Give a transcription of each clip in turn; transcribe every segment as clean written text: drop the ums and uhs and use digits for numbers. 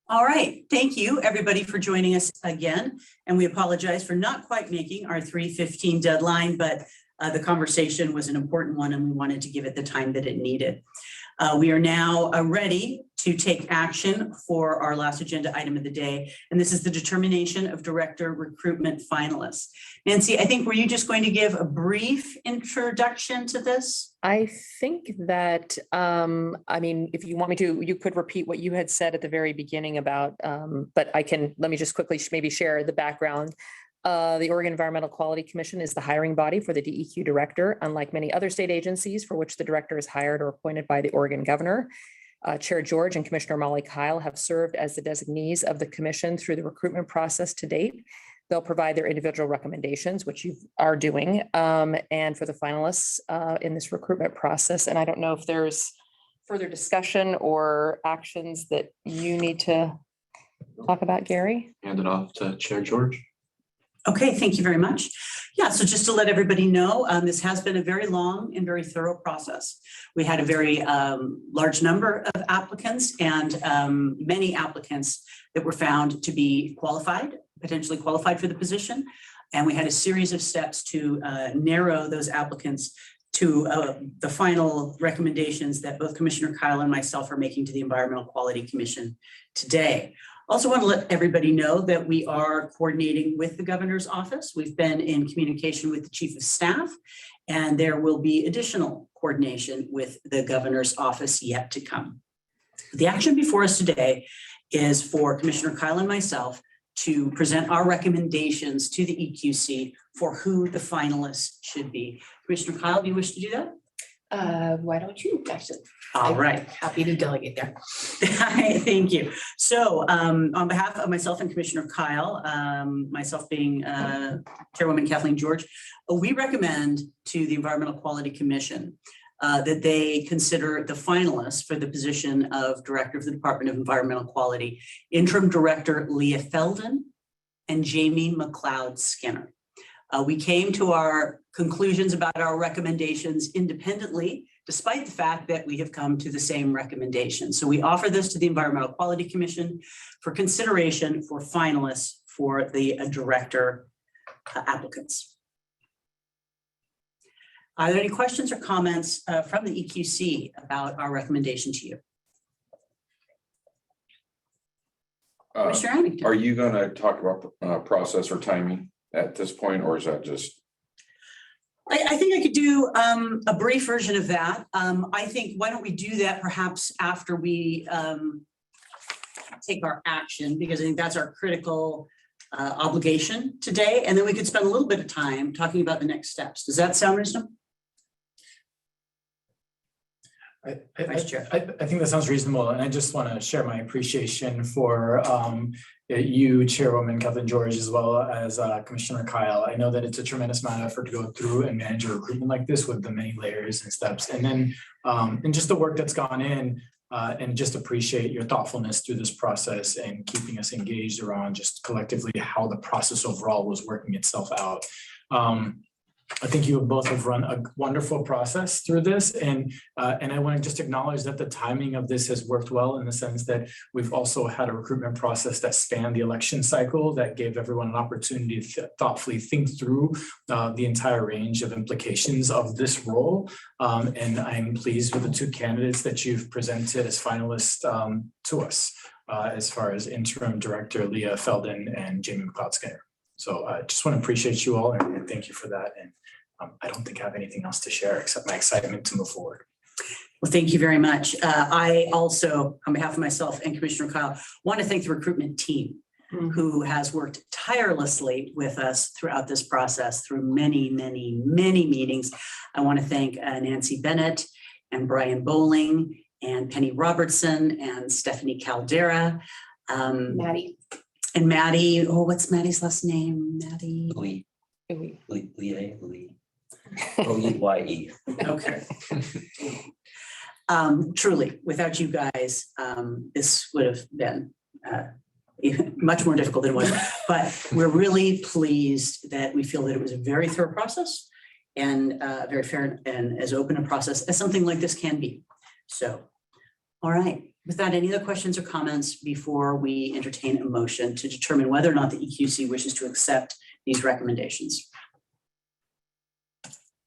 All right, thank you everybody for joining us again. And we apologize for not quite making our 3:15 deadline, but the conversation was an important one and we wanted to give it the time that it needed. We are now ready to take action for our last agenda item of the day. And this is the determination of director recruitment finalists. Nancy, I think, were you just going to give a brief introduction to this? I think that, I mean, if you want me to, you could repeat what you had said at the very beginning about, but let me just quickly maybe share the background. The Oregon Environmental Quality Commission is the hiring body for the DEQ director, unlike many other state agencies for which the director is hired or appointed by the Oregon governor. Chair George and Commissioner Molly Kyle have served as the designees of the commission through the recruitment process to date. They'll provide their individual recommendations, which you are doing, and for the finalists in this recruitment process. And I don't know if there's further discussion or actions that you need to talk about, Gary. Hand it off to Chair George. Okay, thank you very much. Yeah, so just to let everybody know, this has been a very long and very thorough process. We had a very large number of applicants and many applicants that were found to be qualified, potentially qualified for the position. And we had a series of steps to narrow those applicants to the final recommendations that both Commissioner Kyle and myself are making to the Environmental Quality Commission today. Also want to let everybody know that we are coordinating with the governor's office. We've been in communication with the chief of staff, and there will be additional coordination with the governor's office yet to come. The action before us today is for Commissioner Kyle and myself to present our recommendations to the EQC for who the finalists should be. Commissioner Kyle, do you wish to do that? Why don't you actually? All right. Happy to delegate there. Thank you. So on behalf of myself and Commissioner Kyle, myself being Chairwoman Kathleen George, we recommend to the Environmental Quality Commission that they consider the finalists for the position of Director of the Department of Environmental Quality, Interim Director Leah Felden and Jamie McLeod Skinner. We came to our conclusions about our recommendations independently, despite the fact that we have come to the same recommendation. So we offer this to the Environmental Quality Commission for consideration for finalists for the director applicants. Are there any questions or comments from the EQC about our recommendation to you? Commissioner Addington. Are you going to talk about process or timing at this point, or is that just? I think I could do a brief version of that. I think, why don't we do that perhaps after we take our action, because I think that's our critical obligation today. And then we could spend a little bit of time talking about the next steps. Does that sound reasonable? I think that sounds reasonable, and I just want to share my appreciation for you, Chairwoman Kathleen George, as well as Commissioner Kyle. I know that it's a tremendous amount of effort to go through and manage a recruitment like this with the many layers and steps, and then and just the work that's gone in, and just appreciate your thoughtfulness through this process and keeping us engaged around just collectively how the process overall was working itself out. I think you both have run a wonderful process through this, and I want to just acknowledge that the timing of this has worked well in the sense that we've also had a recruitment process that spanned the election cycle that gave everyone an opportunity to thoughtfully think through the entire range of implications of this role. And I'm pleased with the two candidates that you've presented as finalists to us, as far as Interim Director Leah Felden and Jamie McLeod Skinner. So I just want to appreciate you all and thank you for that. And I don't think I have anything else to share except my excitement to move forward. Well, thank you very much. I also, on behalf of myself and Commissioner Kyle, want to thank the recruitment team who has worked tirelessly with us throughout this process through many, many, many meetings. I want to thank Nancy Bennett and Brian Bowling and Penny Robertson and Stephanie Caldera. Maddie. And Maddie, oh, what's Maddie's last name? Maddie? Lee. Lee. O-E-Y-E. Okay. Truly, without you guys, this would have been much more difficult than it was. But we're really pleased that we feel that it was a very thorough process and very fair and as open a process as something like this can be. So All right, with that, any other questions or comments before we entertain a motion to determine whether or not the EQC wishes to accept these recommendations?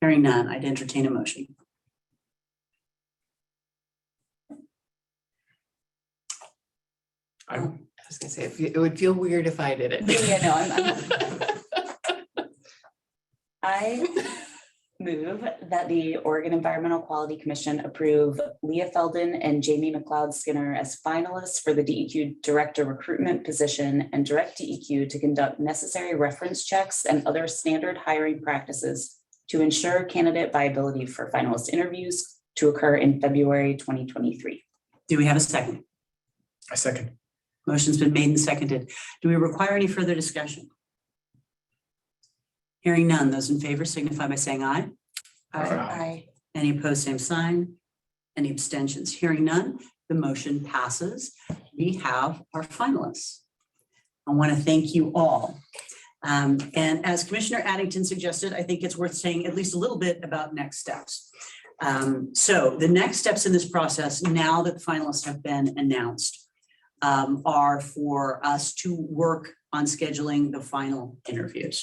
Hearing none, I'd entertain a motion. I was gonna say, it would feel weird if I did it. Yeah, no, I move that the Oregon Environmental Quality Commission approve Leah Feldon and Jamie McLeod Skinner as finalists for the DEQ Director recruitment position and direct DEQ to conduct necessary reference checks and other standard hiring practices to ensure candidate viability for finalist interviews to occur in February 2023. Do we have a second? A second. Motion's been made and seconded. Do we require any further discussion? Hearing none, those in favor signify by saying aye. Aye. Any opposed, same sign. Any abstentions? Hearing none, the motion passes. We have our finalists. I want to thank you all. And as Commissioner Addington suggested, I think it's worth saying at least a little bit about next steps. So the next steps in this process, now that the finalists have been announced, are for us to work on scheduling the final interviews.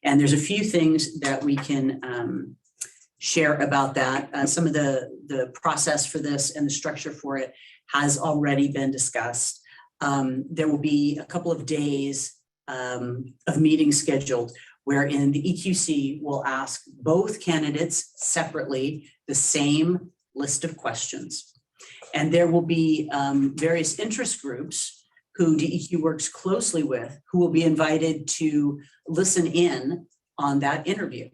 And there's a few things that we can share about that. Some of the process for this and the structure for it has already been discussed. There will be a couple of days of meetings scheduled wherein the EQC will ask both candidates separately the same list of questions. And there will be various interest groups who DEQ works closely with, who will be invited to listen in on that interview.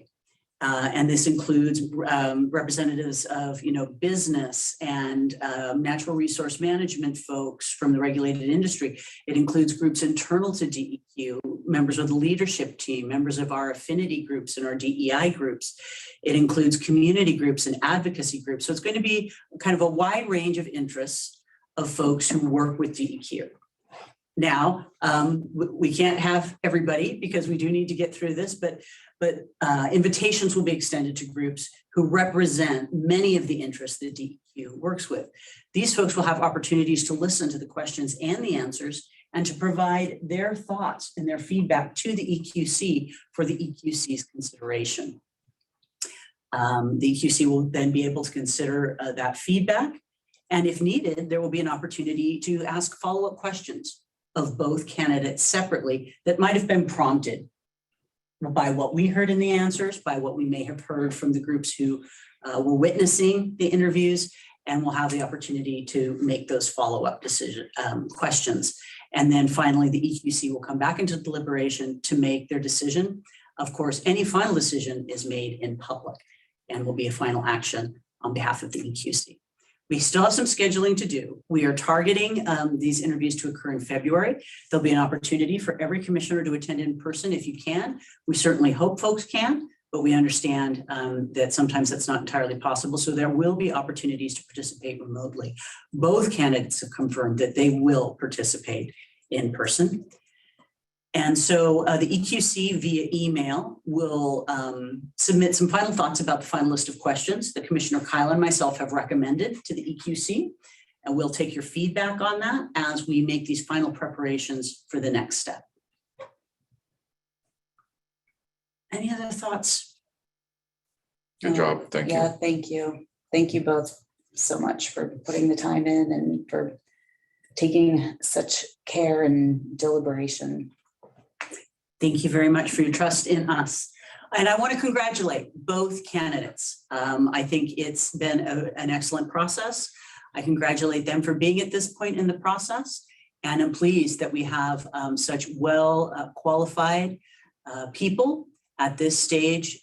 And this includes representatives of, business and natural resource management folks from the regulated industry. It includes groups internal to DEQ, members of the leadership team, members of our affinity groups and our DEI groups. It includes community groups and advocacy groups. So it's going to be kind of a wide range of interests of folks who work with DEQ. Now, we can't have everybody because we do need to get through this, but invitations will be extended to groups who represent many of the interests that DEQ works with. These folks will have opportunities to listen to the questions and the answers and to provide their thoughts and their feedback to the EQC for the EQC's consideration. The EQC will then be able to consider that feedback. And if needed, there will be an opportunity to ask follow-up questions of both candidates separately that might have been prompted by what we heard in the answers, by what we may have heard from the groups who were witnessing the interviews, and we'll have the opportunity to make those follow-up questions. And then finally, the EQC will come back into deliberation to make their decision. Of course, any final decision is made in public and will be a final action on behalf of the EQC. We still have some scheduling to do. We are targeting these interviews to occur in February. There'll be an opportunity for every commissioner to attend in person if you can. We certainly hope folks can, but we understand that sometimes that's not entirely possible. So there will be opportunities to participate remotely. Both candidates have confirmed that they will participate in person. And so the EQC via email will submit some final thoughts about the final list of questions that Commissioner Kyle and myself have recommended to the EQC. And we'll take your feedback on that as we make these final preparations for the next step. Any other thoughts? Good job. Thank you. Yeah, thank you. Thank you both so much for putting the time in and for taking such care and deliberation. Thank you very much for your trust in us. And I want to congratulate both candidates. I think it's been an excellent process. I congratulate them for being at this point in the process. And I'm pleased that we have such well qualified people at this stage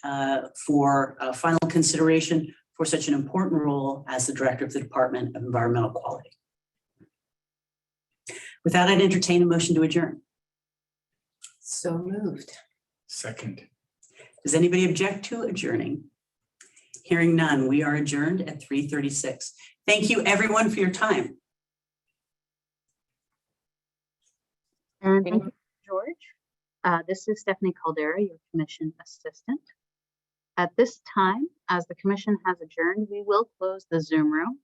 for final consideration for such an important role as the Director of the Department of Environmental Quality. With that, I'd entertain a motion to adjourn. So moved. Second. Does anybody object to adjourning? Hearing none, we are adjourned at 3:36. Thank you, everyone, for your time. And thank you, George. This is Stephanie Caldera, your commission assistant. At this time, as the commission has adjourned, we will close the Zoom room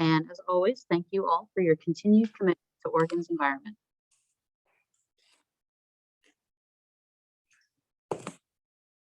And as always, thank you all for your continued commitment to Oregon's environment.